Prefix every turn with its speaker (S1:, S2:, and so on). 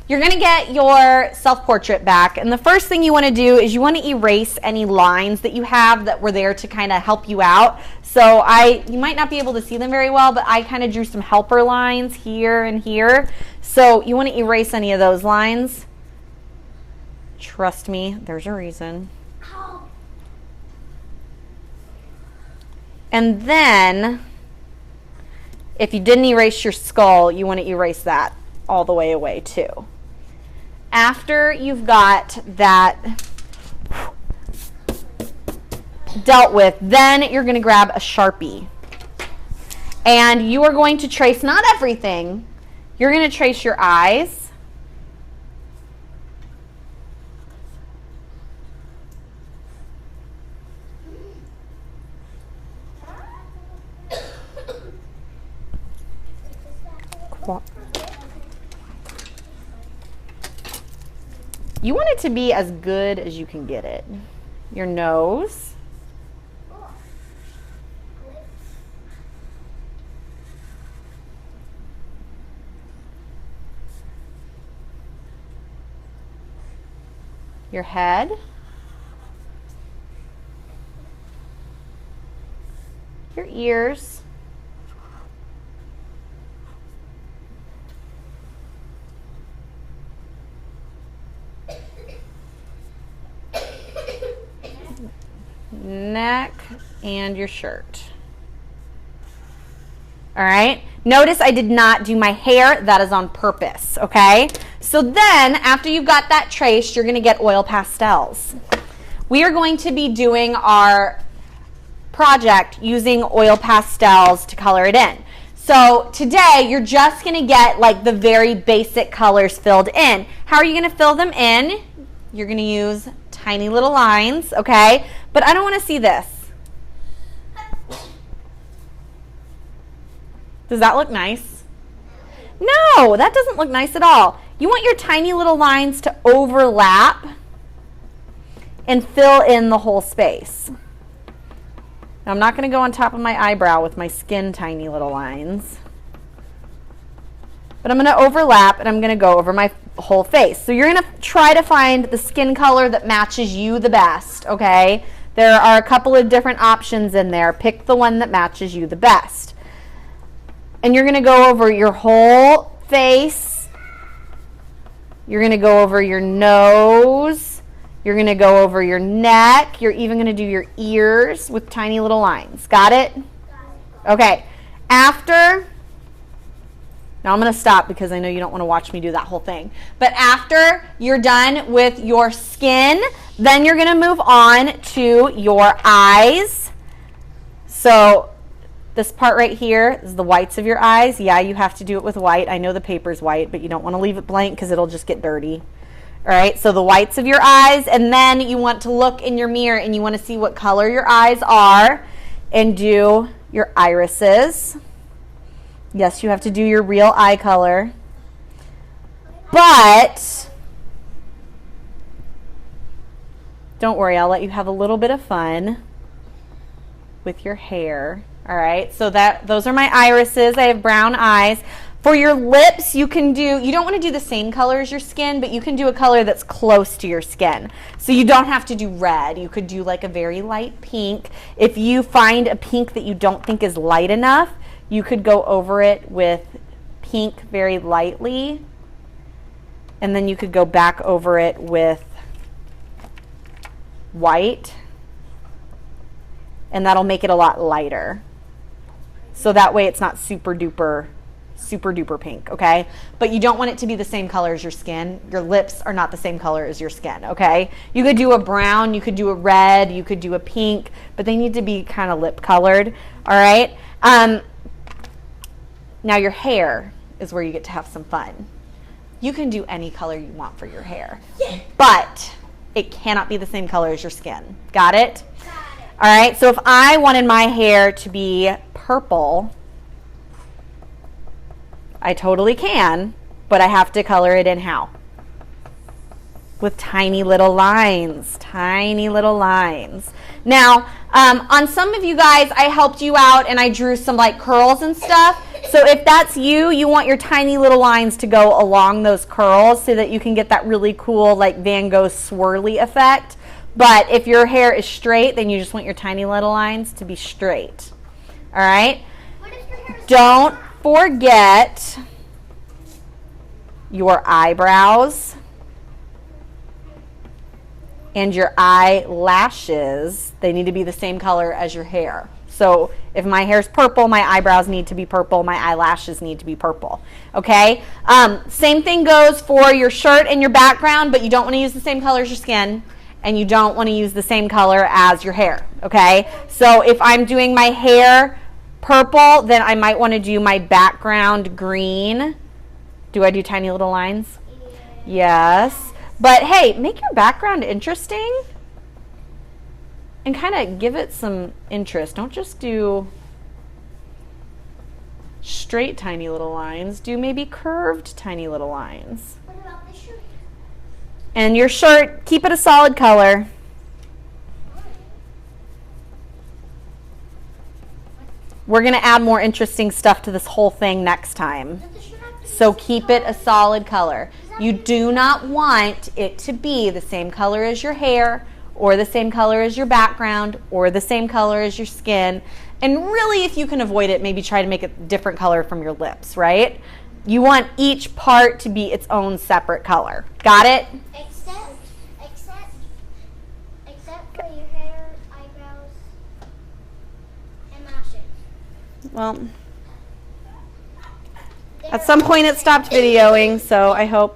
S1: you're going to get your self-portrait back, and the first thing you want to do is you want to erase any lines that you have that were there to kind of help you out. So you might not be able to see them very well, but I kind of drew some helper lines here and here. So you want to erase any of those lines. Trust me, there's a reason. And then, if you didn't erase your skull, you want to erase that all the way away too. After you've got that dealt with, then you're going to grab a Sharpie. And you are going to trace, not everything, you're going to trace your eyes. You want it to be as good as you can get it. Your nose. Your head. Your ears. Neck and your shirt. All right. Notice I did not do my hair. That is on purpose. Okay. So then after you've got that traced, you're going to get oil pastels. We are going to be doing our project using oil pastels to color it in. So today you're just going to get like the very basic colors filled in. How are you going to fill them in? You're going to use tiny little lines, okay? But I don't want to see this. Does that look nice? No, that doesn't look nice at all. You want your tiny little lines to overlap and fill in the whole space. Now, I'm not going to go on top of my eyebrow with my skin tiny little lines. But I'm going to overlap and I'm going to go over my whole face. So you're going to try to find the skin color that matches you the best, okay? There are a couple of different options in there. Pick the one that matches you the best. And you're going to go over your whole face. You're going to go over your nose. You're going to go over your neck. You're even going to do your ears with tiny little lines. Got it? Okay. After... Now I'm going to stop because I know you don't want to watch me do that whole thing. But after you're done with your skin, then you're going to move on to your eyes. So this part right here is the whites of your eyes. Yeah, you have to do it with white. I know the paper's white, but you don't want to leave it blank because it'll just get dirty. All right, so the whites of your eyes, and then you want to look in your mirror and you want to see what color your eyes are and do your irises. Yes, you have to do your real eye color. But don't worry, I'll let you have a little bit of fun with your hair. All right, so those are my irises. I have brown eyes. For your lips, you don't want to do the same color as your skin, but you can do a color that's close to your skin. So you don't have to do red. You could do like a very light pink. If you find a pink that you don't think is light enough, you could go over it with pink very lightly, and then you could go back over it with white, and that'll make it a lot lighter. So that way it's not super duper pink, okay? But you don't want it to be the same color as your skin. Your lips are not the same color as your skin, okay? You could do a brown, you could do a red, you could do a pink, but they need to be kind of lip colored, all right? Now your hair is where you get to have some fun. You can do any color you want for your hair, but it cannot be the same color as your skin. Got it? All right, so if I wanted my hair to be purple, I totally can, but I have to color it in how? With tiny little lines, tiny little lines. Now, on some of you guys, I helped you out and I drew some like curls and stuff. So if that's you, you want your tiny little lines to go along those curls so that you can get that really cool like Van Gogh swirly effect. But if your hair is straight, then you just want your tiny little lines to be straight. All right? Don't forget your eyebrows and your eyelashes. They need to be the same color as your hair. So if my hair's purple, my eyebrows need to be purple, my eyelashes need to be purple. Okay? Same thing goes for your shirt and your background, but you don't want to use the same color as your skin, and you don't want to use the same color as your hair. Okay? So if I'm doing my hair purple, then I might want to do my background green. Do I do tiny little lines? Yes. But hey, make your background interesting and kind of give it some interest. Don't just do straight tiny little lines. Do maybe curved tiny little lines.
S2: What about the shirt?
S1: And your shirt, keep it a solid color. We're going to add more interesting stuff to this whole thing next time. So keep it a solid color. You do not want it to be the same color as your hair, or the same color as your background, or the same color as your skin. And really, if you can avoid it, maybe try to make a different color from your lips, right? You want each part to be its own separate color. Got it?
S2: Except for your hair, eyebrows, and lashes.
S1: Well, at some point it stopped videoing, so I hope